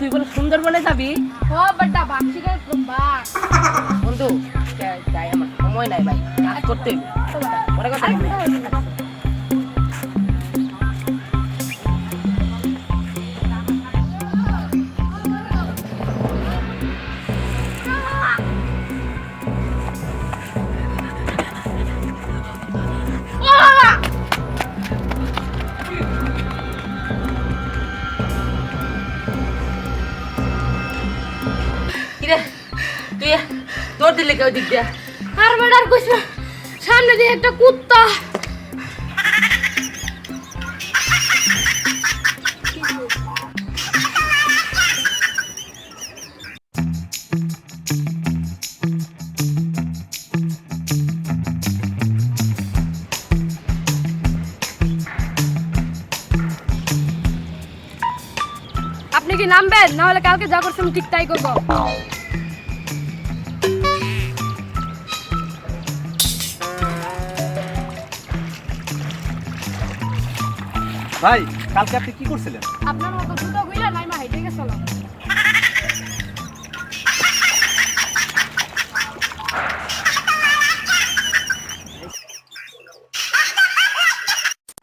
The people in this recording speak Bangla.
তুই বলে সুন্দরবনে যাবি? ও বড়টা বাক্সি করে বাস বন্ধু যাই, আমার সময় নাই ভাই, কাজ করতে হইবে। পরে কথা বলবো। কিরে তুই তোর দিলে কেউ দিক দিয়া? আর বড়ার কইছ না সামনে দিয়ে একটা কুত্তা আপনি কি নামবেন না হলে কালকে যা করছেন ঠিক তাই করব ভাই কালকে আপনি কি করছিলেন? আপনার মতো দুটো গুইলা নাই মা হেঁটে গেছিল